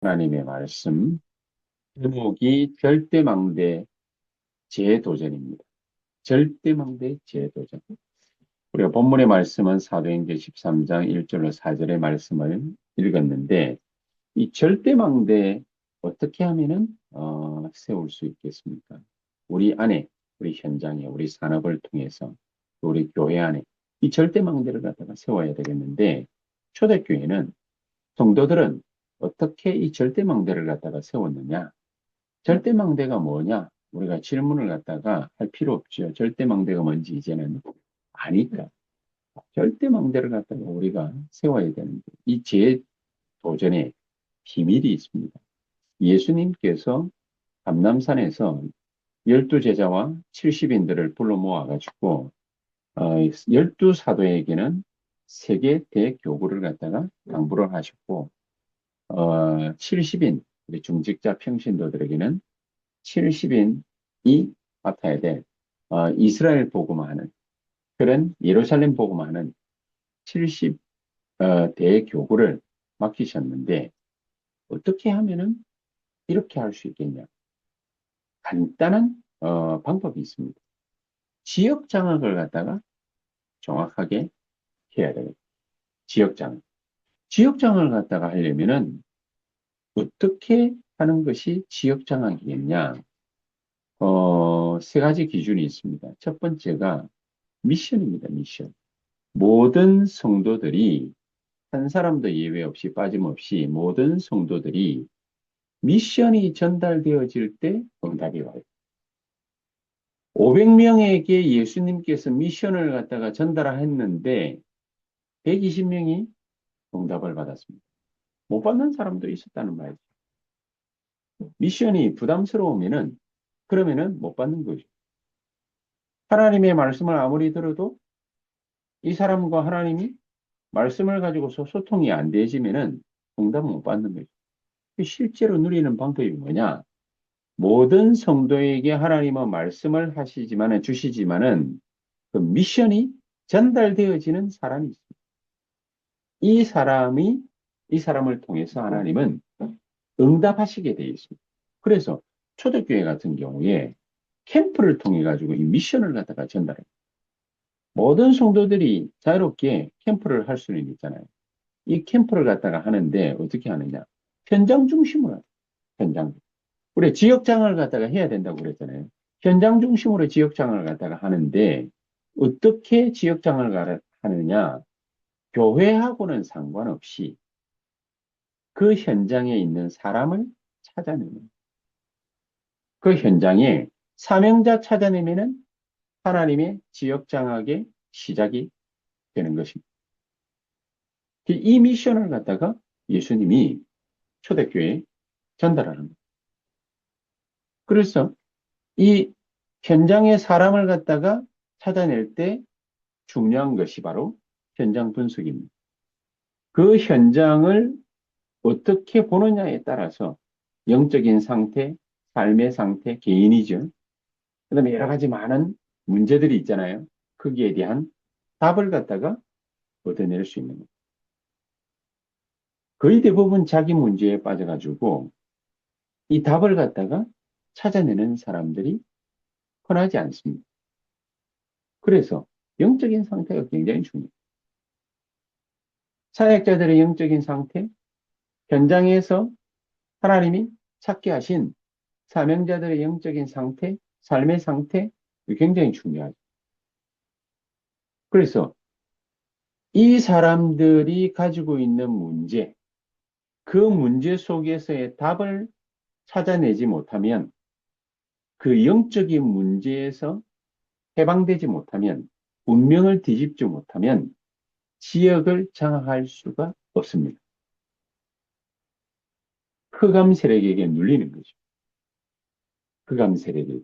하나님의 말씀, 제목이 절대망대 재도전입니다. 절대망대 재도전. 우리가 본문의 말씀은 사도행전 13장 1절로 4절의 말씀을 읽었는데, 이 절대망대 어떻게 하면은 세울 수 있겠습니까? 우리 안에, 우리 현장에, 우리 산업을 통해서, 우리 교회 안에 이 절대망대를 갖다가 세워야 되겠는데, 초대교회는 성도들은 어떻게 이 절대망대를 갖다가 세웠느냐? 절대망대가 뭐냐? 우리가 질문을 갖다가 할 필요 없죠. 절대망대가 뭔지 이제는 아니까. 절대망대를 갖다가 우리가 세워야 되는데, 이 재도전에 비밀이 있습니다. 예수님께서 감남산에서 12제자와 70인들을 불러 모아가지고, 12사도에게는 세계 대교구를 갖다가 당부를 하셨고, 70인, 우리 중직자 평신도들에게는 70인이 맡아야 될 이스라엘 복음하는 그런 예루살렘 복음하는 70 대교구를 맡기셨는데 어떻게 하면은 이렇게 할 수 있겠냐? 간단한 방법이 있습니다. 지역 장악을 갖다가 정확하게 해야 돼요. 지역 장악. 지역 장악을 갖다가 하려면은 어떻게 하는 것이 지역 장악이겠냐? 세 가지 기준이 있습니다. 첫 번째가 미션입니다. 미션. 모든 성도들이 한 사람도 예외 없이 빠짐없이 모든 성도들이 미션이 전달되어질 때 응답이 와요. 500명에게 예수님께서 미션을 갖다가 전달했는데 120명이 응답을 받았습니다. 못 받는 사람도 있었다는 말이죠. 미션이 부담스러우면은 그러면은 못 받는 거죠. 하나님의 말씀을 아무리 들어도 이 사람과 하나님이 말씀을 가지고서 소통이 안 되지면은 응답을 못 받는 거죠. 실제로 누리는 방법이 뭐냐? 모든 성도에게 하나님은 말씀을 주시지만은 그 미션이 전달되어지는 사람이 있습니다. 이 사람을 통해서 하나님은 응답하시게 되어 있습니다. 그래서 초대교회 같은 경우에 캠프를 통해 가지고 이 미션을 갖다가 전달해요. 모든 성도들이 자유롭게 캠프를 할 수는 있잖아요. 이 캠프를 갖다가 하는데 어떻게 하느냐? 현장 중심으로 해요. 현장. 우리 지역장을 갖다가 해야 된다고 그랬잖아요. 현장 중심으로 지역장을 갖다가 하는데 어떻게 지역장을 하느냐? 교회하고는 상관없이 그 현장에 있는 사람을 찾아내는 그 현장에 사명자 찾아내면은 하나님의 지역장악의 시작이 되는 것입니다. 이 미션을 갖다가 예수님이 초대교회에 전달하는 거예요. 그래서 이 현장의 사람을 갖다가 찾아낼 때 중요한 것이 바로 현장 분석입니다. 그 현장을 어떻게 보느냐에 따라서 영적인 상태, 삶의 상태, 개인이죠. 그 다음에 여러 가지 많은 문제들이 있잖아요. 거기에 대한 답을 갖다가 얻어낼 수 있는 거예요. 거의 대부분 자기 문제에 빠져가지고 이 답을 갖다가 찾아내는 사람들이 흔하지 않습니다. 그래서 영적인 상태가 굉장히 중요해요. 사역자들의 영적인 상태, 현장에서 하나님이 찾게 하신 사명자들의 영적인 상태, 삶의 상태, 굉장히 중요하죠. 그래서 이 사람들이 가지고 있는 문제, 그 문제 속에서의 답을 찾아내지 못하면, 그 영적인 문제에서 해방되지 못하면, 운명을 뒤집지 못하면 지역을 장악할 수가 없습니다. 흑암 세력에게 눌리는 거죠. 흑암 세력에게.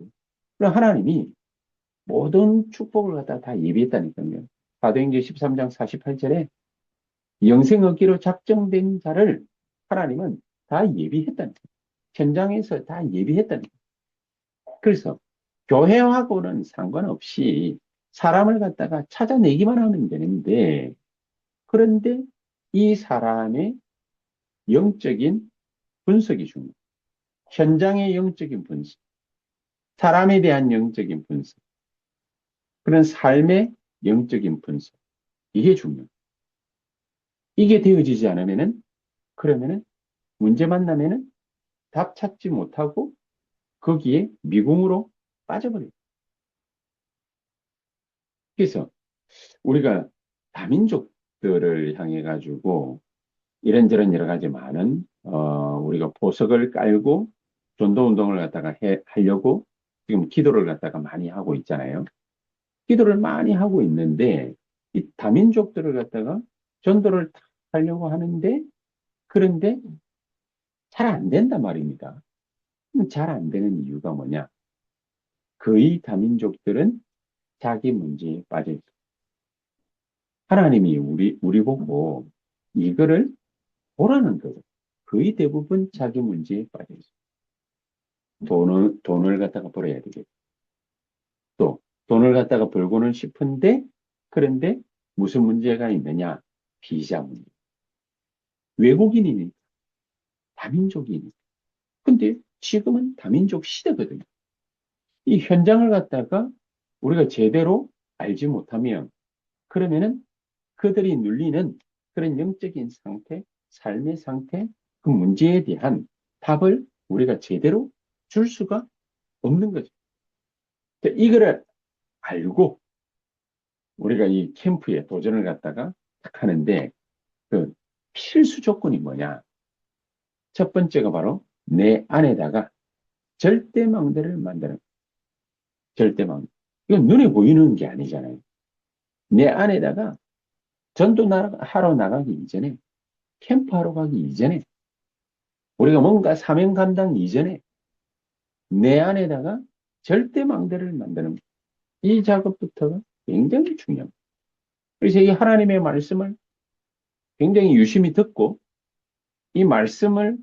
그럼 하나님이 모든 축복을 갖다 다 예비했다니까요. 사도행전 13장 48절에 영생 얻기로 작정된 자를 하나님은 다 예비했다니까요. 현장에서 다 예비했다니까요. 그래서 교회하고는 상관없이 사람을 갖다가 찾아내기만 하면 되는데, 그런데 이 사람의 영적인 분석이 중요해요. 현장의 영적인 분석, 사람에 대한 영적인 분석, 그런 삶의 영적인 분석. 이게 중요해요. 이게 되어지지 않으면은, 그러면은 문제 만나면은 답 찾지 못하고 거기에 미궁으로 빠져버려요. 그래서 우리가 다민족들을 향해 가지고 이런저런 여러 가지 많은 우리가 보석을 깔고 전도 운동을 갖다가 하려고 지금 기도를 갖다가 많이 하고 있잖아요. 기도를 많이 하고 있는데 이 다민족들을 갖다가 전도를 다 하려고 하는데 그런데 잘 안 된단 말입니다. 잘 안 되는 이유가 뭐냐? 거의 다민족들은 자기 문제에 빠져 있어요. 하나님이 우리 보고 이거를 보라는 거죠. 거의 대부분 자기 문제에 빠져 있어요. 돈을 갖다가 벌어야 되겠고, 또 돈을 갖다가 벌고는 싶은데, 그런데 무슨 문제가 있느냐? 비자 문제. 외국인이니, 다민족이니. 근데 지금은 다민족 시대거든요. 이 현장을 갖다가 우리가 제대로 알지 못하면, 그러면은 그들이 눌리는 그런 영적인 상태, 삶의 상태, 그 문제에 대한 답을 우리가 제대로 줄 수가 없는 거죠. 이거를 알고 우리가 이 캠프에 도전을 갖다가 딱 하는데 그 필수 조건이 뭐냐? 첫 번째가 바로 내 안에다가 절대망대를 만드는 절대망대. 이건 눈에 보이는 게 아니잖아요. 내 안에다가 전도 하러 나가기 이전에 캠프하러 가기 이전에 우리가 뭔가 사명 감당 이전에 내 안에다가 절대망대를 만드는 이 작업부터가 굉장히 중요합니다. 그래서 이 하나님의 말씀을 굉장히 유심히 듣고 이 말씀을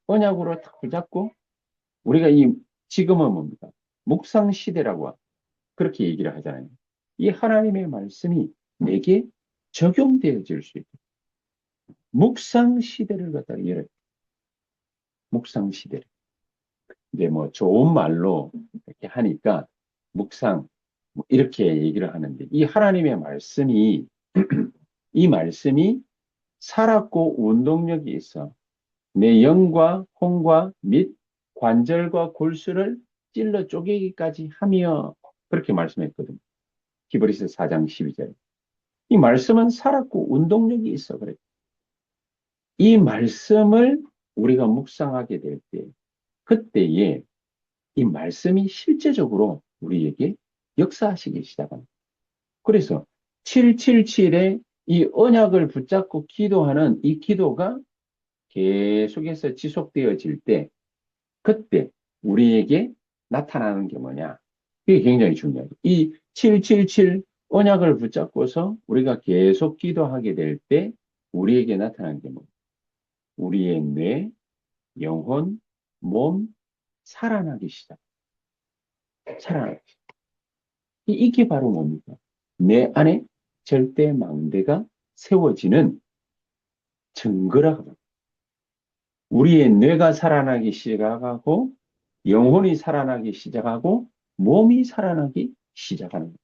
언약으로 딱 붙잡고 우리가 이 지금은 뭡니까? 묵상 시대라고 그렇게 얘기를 하잖아요. 이 하나님의 말씀이 내게 적용되어질 수 있다. 묵상 시대를 갖다가 열어요. 묵상 시대를. 이제 뭐 좋은 말로 이렇게 하니까 묵상 뭐 이렇게 얘기를 하는데 이 하나님의 말씀이 이 말씀이 살았고 운동력이 있어 내 영과 혼과 및 관절과 골수를 찔러 쪼개기까지 하며 그렇게 말씀했거든요. 히브리서 4장 12절. 이 말씀은 살았고 운동력이 있어 그래. 이 말씀을 우리가 묵상하게 될 때, 그때에 이 말씀이 실제적으로 우리에게 역사하시기 시작합니다. 그래서 777의 이 언약을 붙잡고 기도하는 이 기도가 계속해서 지속되어질 때, 그때 우리에게 나타나는 게 뭐냐? 그게 굉장히 중요해요. 이 777 언약을 붙잡고서 우리가 계속 기도하게 될 때, 우리에게 나타나는 게 뭐냐? 우리의 뇌, 영혼, 몸, 살아나기 시작. 살아나기 시작. 이게 바로 뭡니까? 내 안에 절대 망대가 세워지는 증거라고 합니다. 우리의 뇌가 살아나기 시작하고 영혼이 살아나기 시작하고 몸이 살아나기 시작하는 거예요.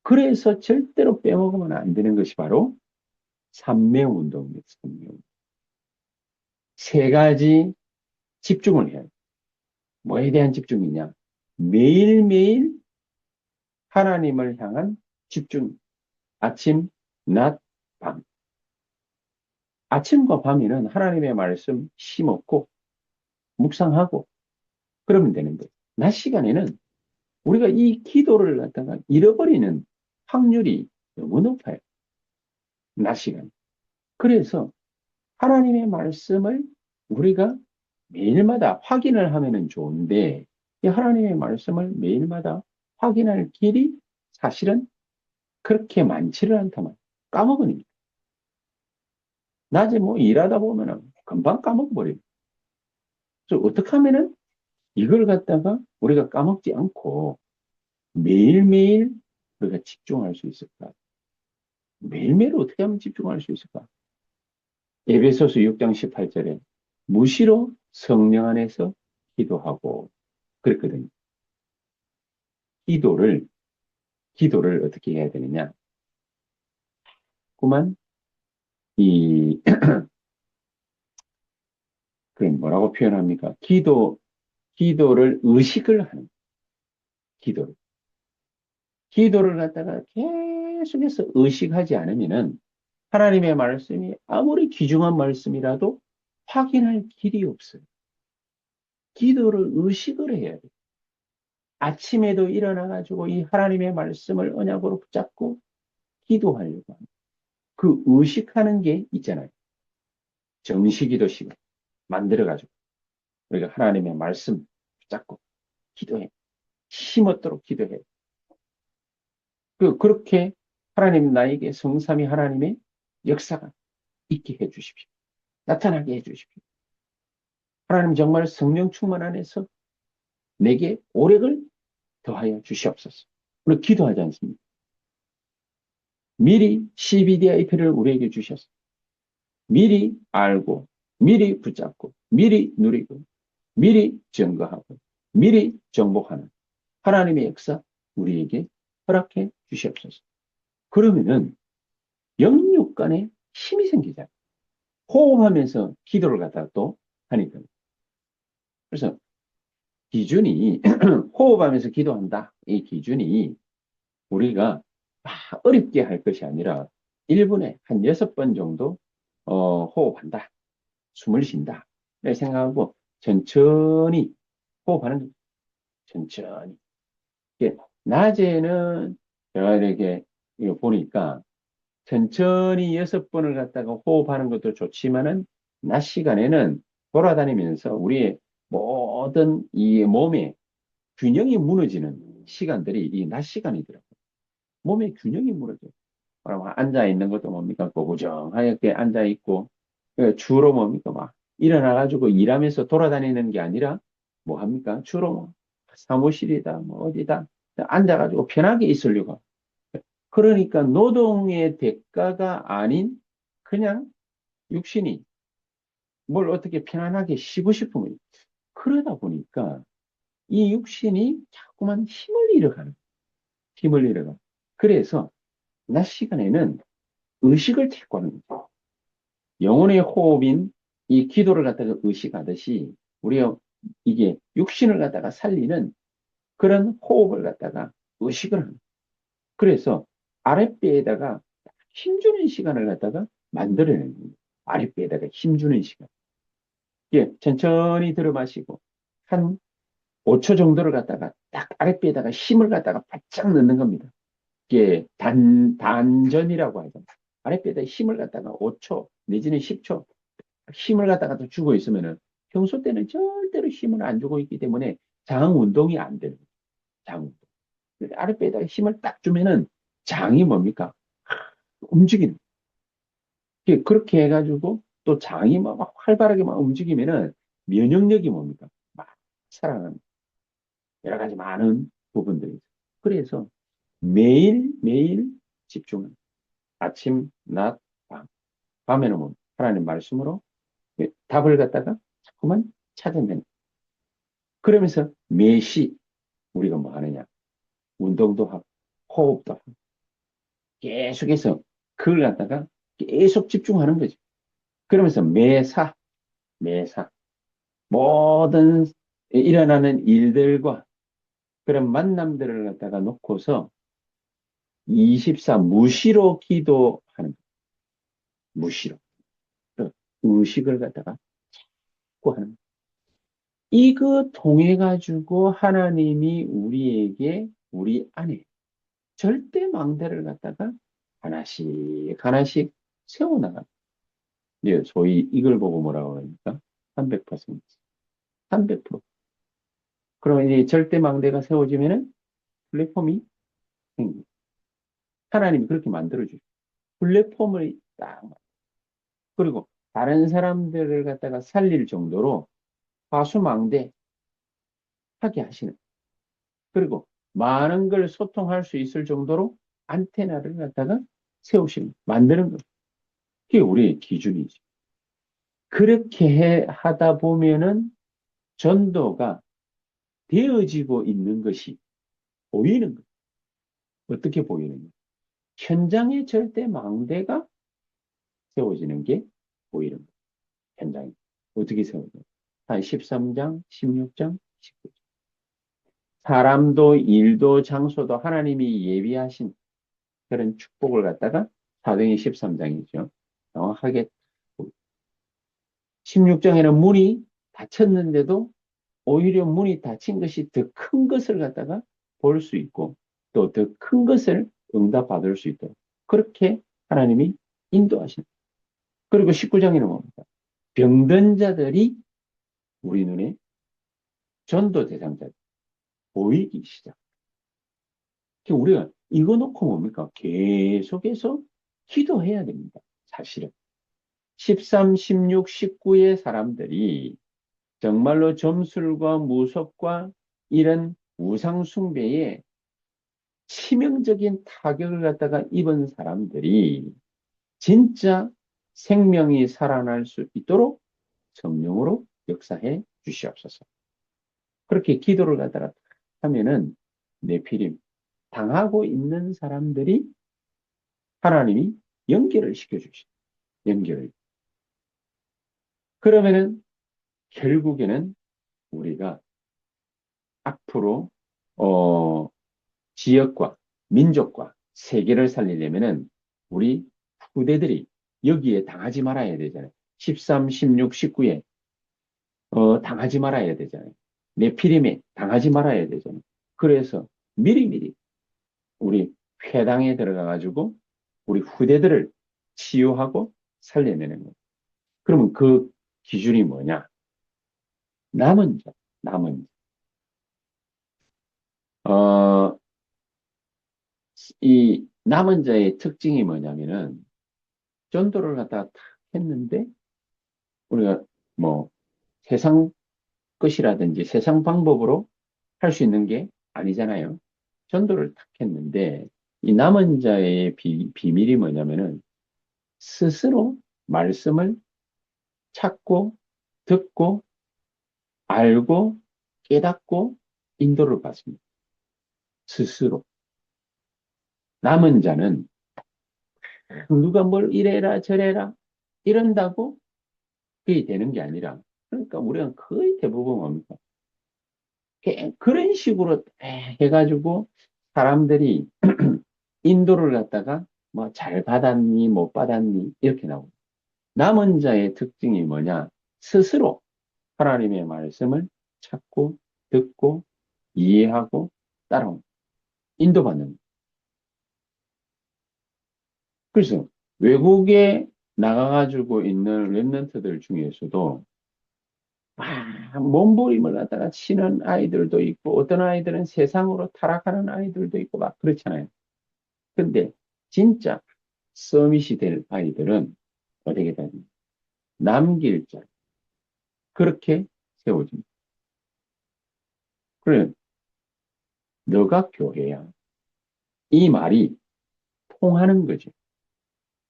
그래서 절대로 빼먹으면 안 되는 것이 바로 삼매운동입니다. 삼매운동. 세 가지 집중을 해야 돼요. 뭐에 대한 집중이냐? 매일매일 하나님을 향한 집중. 아침, 낮, 밤. 아침과 밤에는 하나님의 말씀 심었고 묵상하고 그러면 되는데 낮 시간에는 우리가 이 기도를 갖다가 잃어버리는 확률이 너무 높아요. 낮 시간. 그래서 하나님의 말씀을 우리가 매일마다 확인을 하면은 좋은데 이 하나님의 말씀을 매일마다 확인할 길이 사실은 그렇게 많지를 않다만 까먹으니까. 낮에 뭐 일하다 보면은 금방 까먹어버려요. 그래서 어떻게 하면은 이걸 갖다가 우리가 까먹지 않고 매일매일 우리가 집중할 수 있을까? 매일매일 어떻게 하면 집중할 수 있을까? 에베소서 6장 18절에 무시로 성령 안에서 기도하고 그랬거든요. 기도를, 기도를 어떻게 해야 되느냐. 그만, 이, 그 뭐라고 표현합니까? 기도를 의식을 하는, 기도를. 기도를 갖다가 계속해서 의식하지 않으면은 하나님의 말씀이 아무리 귀중한 말씀이라도 확인할 길이 없어요. 기도를 의식을 해야 돼요. 아침에도 일어나가지고 이 하나님의 말씀을 언약으로 붙잡고 기도하려고 합니다. 그 의식하는 게 있잖아요. 정시기도 시간 만들어가지고 우리가 하나님의 말씀 붙잡고 기도해. 힘없도록 기도해. 그렇게 하나님 나에게 성삼위 하나님의 역사가 있게 해 주십시오. 나타나게 해 주십시오. 하나님 정말 성령 충만 안에서 내게 오력을 더하여 주시옵소서. 우리 기도하지 않습니까? 미리 CBDIP를 우리에게 주셔서 미리 알고 미리 붙잡고 미리 누리고 미리 증거하고 미리 정복하는 하나님의 역사 우리에게 허락해 주시옵소서. 그러면은 영육 간에 힘이 생기잖아요. 호흡하면서 기도를 갖다가 또 하니까. 그래서 기준이 호흡하면서 기도한다. 이 기준이 우리가 어렵게 할 것이 아니라 1분에 한 6번 정도 호흡한다. 숨을 쉰다. 이렇게 생각하고 천천히 호흡하는 거죠. 천천히. 낮에는 제가 이렇게 이거 보니까 천천히 6번을 갖다가 호흡하는 것도 좋지만은 낮 시간에는 돌아다니면서 우리의 모든 이 몸의 균형이 무너지는 시간들이 이 낮 시간이더라고요. 몸의 균형이 무너져요. 그럼 앉아 있는 것도 뭡니까? 고구정하게 앉아 있고, 주로 뭡니까? 막 일어나가지고 일하면서 돌아다니는 게 아니라 뭐 합니까? 주로 뭐 사무실이다, 뭐 어디다 앉아가지고 편하게 있으려고. 그러니까 노동의 대가가 아닌 그냥 육신이 뭘 어떻게 편안하게 쉬고 싶으면 그러다 보니까 이 육신이 자꾸만 힘을 잃어가는, 힘을 잃어가. 그래서 낮 시간에는 의식을 택하는 거죠. 영혼의 호흡인 이 기도를 갖다가 의식하듯이 우리가 이게 육신을 갖다가 살리는 그런 호흡을 갖다가 의식을 하는. 그래서 아랫배에다가 힘주는 시간을 갖다가 만들어내는 거예요. 아랫배에다가 힘주는 시간. 예, 천천히 들어 마시고 한 5초 정도를 갖다가 딱 아랫배에다가 힘을 갖다가 바짝 넣는 겁니다. 이게 단전이라고 하죠. 아랫배에다 힘을 갖다가 5초 내지는 10초 힘을 갖다가 또 주고 있으면은 평소 때는 절대로 힘을 안 주고 있기 때문에 장 운동이 안 되는 거예요. 장 운동. 아랫배에다가 힘을 딱 주면은 장이 뭡니까? 움직이는. 그렇게 해가지고 또 장이 막 활발하게 막 움직이면은 면역력이 뭡니까? 막 살아나는 여러 가지 많은 부분들이 있어요. 그래서 매일매일 집중은 아침, 낮, 밤. 밤에는 뭐 하나님 말씀으로 답을 갖다가 자꾸만 찾아내는. 그러면서 매시 우리가 뭐 하느냐? 운동도 하고 호흡도 하고 계속해서 그걸 갖다가 계속 집중하는 거죠. 그러면서 매사 모든 일어나는 일들과 그런 만남들을 갖다가 놓고서 24 무시로 기도하는 거예요. 무시로. 의식을 갖다가 자꾸 하는 거예요. 이거 통해 가지고 하나님이 우리에게 우리 안에 절대 망대를 갖다가 하나씩 하나씩 세워나갑니다. 예, 소위 이걸 보고 뭐라고 합니까? 300%. 300%. 그러면 이 절대 망대가 세워지면은 플랫폼이 생깁니다. 하나님이 그렇게 만들어주죠. 플랫폼을 딱, 그리고 다른 사람들을 갖다가 살릴 정도로 화수망대 하게 하시는. 그리고 많은 걸 소통할 수 있을 정도로 안테나를 갖다가 세우시는, 만드는 것. 그게 우리의 기준이지. 그렇게 하다 보면은 전도가 되어지고 있는 것이 보이는 거예요. 어떻게 보이는 거예요? 현장에 절대 망대가 세워지는 게 보이는 거예요. 현장에. 어떻게 세워져요? 한 13장, 16장, 19장. 사람도 일도 장소도 하나님이 예비하신 그런 축복을 갖다가 사도행전 13장이죠. 정확하게 16장에는 문이 닫혔는데도 오히려 문이 닫힌 것이 더 큰 것을 갖다가 볼 수 있고 또 더 큰 것을 응답받을 수 있도록 그렇게 하나님이 인도하신. 그리고 19장에는 뭡니까? 병든 자들이 우리 눈에 전도 대상자들 보이기 시작. 우리가 이거 놓고 뭡니까? 계속해서 기도해야 됩니다. 사실은. 13, 16, 19의 사람들이 정말로 점술과 무속과 이런 우상숭배에 치명적인 타격을 갖다가 입은 사람들이 진짜 생명이 살아날 수 있도록 성령으로 역사해 주시옵소서. 그렇게 기도를 갖다가 하면은 네피림 당하고 있는 사람들이 하나님이 연결을 시켜주시죠. 연결을. 그러면은 결국에는 우리가 앞으로 지역과 민족과 세계를 살리려면은 우리 후대들이 여기에 당하지 말아야 되잖아요. 13, 16, 19에 당하지 말아야 되잖아요. 네피림에 당하지 말아야 되잖아요. 그래서 미리미리 우리 회당에 들어가 가지고 우리 후대들을 치유하고 살려내는 거예요. 그러면 그 기준이 뭐냐? 남은 자, 남은 자. 이 남은 자의 특징이 뭐냐면은 전도를 갖다가 탁 했는데 우리가 뭐 세상 것이라든지 세상 방법으로 할 수 있는 게 아니잖아요. 전도를 탁 했는데 이 남은 자의 비밀이 뭐냐면은 스스로 말씀을 찾고 듣고 알고 깨닫고 인도를 받습니다. 스스로. 남은 자는 누가 뭘 이래라 저래라 이런다고 그게 되는 게 아니라 그러니까 우리가 거의 대부분 뭡니까? 그런 식으로 해가지고 사람들이 인도를 갖다가 뭐 잘 받았니 못 받았니 이렇게 나오고 남은 자의 특징이 뭐냐? 스스로 하나님의 말씀을 찾고 듣고 이해하고 따라온 인도받는 거예요. 그래서 외국에 나가가지고 있는 랩런트들 중에서도 몸부림을 갖다가 치는 아이들도 있고 어떤 아이들은 세상으로 타락하는 아이들도 있고 막 그렇잖아요. 근데 진짜 서밋이 될 아이들은 어떻게 되냐? 남길 자 그렇게 세워집니다. 그래, 너가 교회야. 이 말이 통하는 거죠.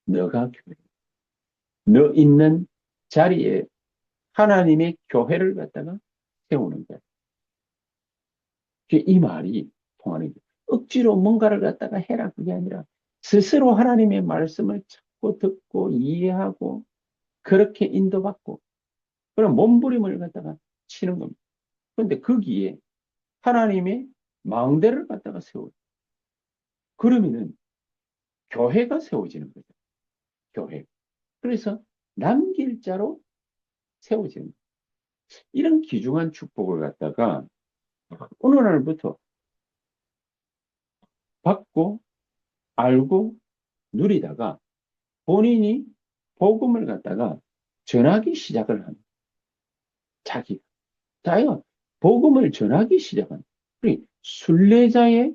너가 교회. 너 있는 자리에 하나님의 교회를 갖다가 세우는 거야. 이 말이 통하는 거야. 억지로 뭔가를 갖다가 해라 그게 아니라 스스로 하나님의 말씀을 찾고 듣고 이해하고 그렇게 인도받고 그런 몸부림을 갖다가 치는 겁니다. 그런데 거기에 하나님의 망대를 갖다가 세워요. 그러면은 교회가 세워지는 거죠. 교회. 그래서 남길 자로 세워지는 거예요. 이런 귀중한 축복을 갖다가 어느 날부터 받고 알고 누리다가 본인이 복음을 갖다가 전하기 시작을 합니다. 자기가 복음을 전하기 시작합니다. 순례자의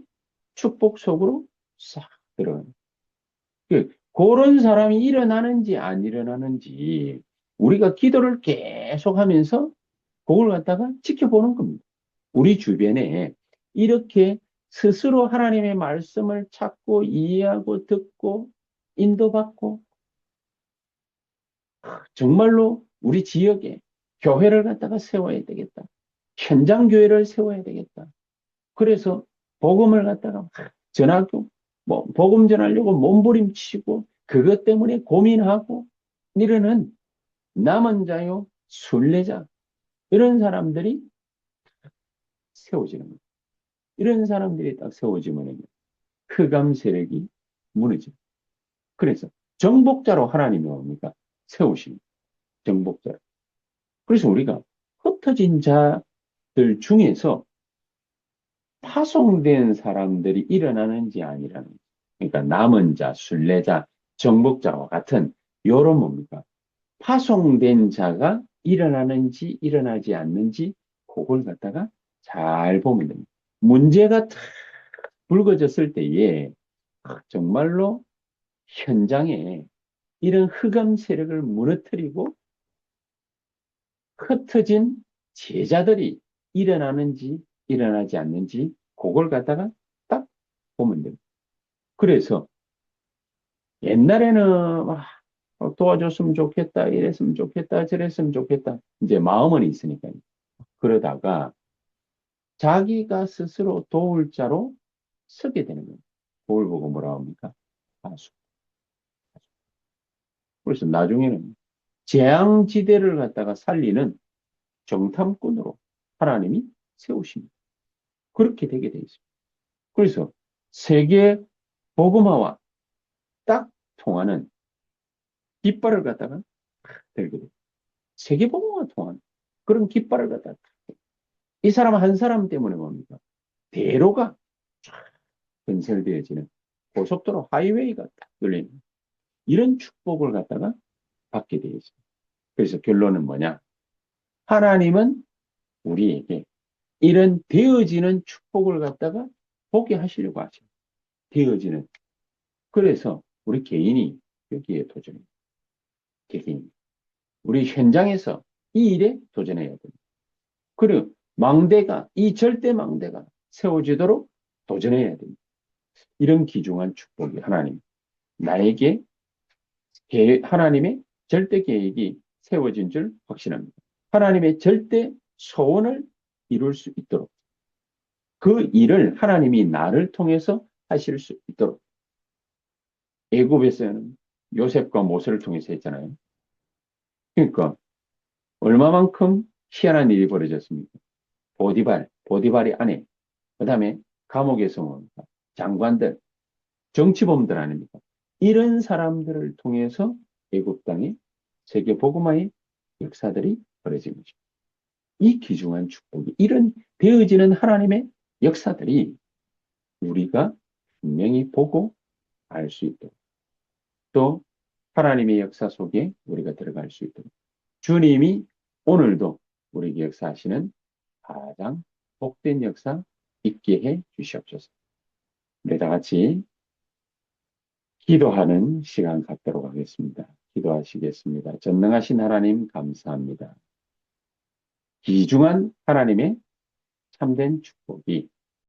축복 속으로 싹 들어가는 그런 사람이 일어나는지 안 일어나는지 우리가 기도를 계속 하면서 그걸 갖다가 지켜보는 겁니다. 우리 주변에 이렇게 스스로 하나님의 말씀을 찾고 이해하고 듣고 인도받고 정말로 우리 지역에 교회를 갖다가 세워야 되겠다. 현장 교회를 세워야 되겠다. 그래서 복음을 갖다가 막 전하고 뭐 복음 전하려고 몸부림치고 그것 때문에 고민하고 이러는 남은 자요 순례자 이런 사람들이 세워지는 거예요. 이런 사람들이 딱 세워지면 흑암 세력이 무너져. 그래서 정복자로 하나님이 뭡니까? 세우십니다. 정복자로. 그래서 우리가 흩어진 자들 중에서 파송된 사람들이 일어나는지 안 일어나는지. 그러니까 남은 자, 순례자, 정복자와 같은 요런 뭡니까? 파송된 자가 일어나는지 일어나지 않는지 그걸 갖다가 잘 보면 됩니다. 문제가 탁 불거졌을 때에 정말로 현장에 이런 흑암 세력을 무너뜨리고 흩어진 제자들이 일어나는지 일어나지 않는지 그걸 갖다가 딱 보면 됩니다. 그래서 옛날에는 막 도와줬으면 좋겠다, 이랬으면 좋겠다, 저랬으면 좋겠다. 이제 마음은 있으니까요. 그러다가 자기가 스스로 도울 자로 서게 되는 거예요. 그걸 보고 뭐라 합니까? 가수. 그래서 나중에는 재앙지대를 갖다가 살리는 정탐꾼으로 하나님이 세우십니다. 그렇게 되게 돼 있습니다. 그래서 세계 복음화와 딱 통하는 깃발을 갖다가 들게 돼요. 세계 복음화 통하는 그런 깃발을 갖다가 이 사람 한 사람 때문에 뭡니까? 대로가 쫙 건설되어지는 고속도로 하이웨이가 딱 열리는 이런 축복을 갖다가 받게 되어 있습니다. 그래서 결론은 뭐냐? 하나님은 우리에게 이런 되어지는 축복을 갖다가 보게 하시려고 하죠. 되어지는. 그래서 우리 개인이 여기에 도전해요. 개개인. 우리 현장에서 이 일에 도전해야 됩니다. 그리고 망대가, 이 절대 망대가 세워지도록 도전해야 됩니다. 이런 귀중한 축복이 하나님, 나에게 하나님의 절대 계획이 세워진 줄 확신합니다. 하나님의 절대 소원을 이룰 수 있도록 그 일을 하나님이 나를 통해서 하실 수 있도록 애굽에서는 요셉과 모세를 통해서 했잖아요. 그러니까 얼마만큼 희한한 일이 벌어졌습니까? 보디발이 아내, 그 다음에 감옥에서 온 장관들, 정치범들 아닙니까? 이런 사람들을 통해서 애굽 땅에 세계 복음화의 역사들이 벌어진 거죠. 이 귀중한 축복이 이런 되어지는 하나님의 역사들이 우리가 분명히 보고 알 수 있도록 또 하나님의 역사 속에 우리가 들어갈 수 있도록 주님이 오늘도 우리에게 역사하시는 가장 복된 역사 있게 해 주시옵소서. 우리 다 같이 기도하는 시간 갖도록 하겠습니다. 기도하시겠습니다. 전능하신 하나님 감사합니다. 귀중한 하나님의 참된 축복이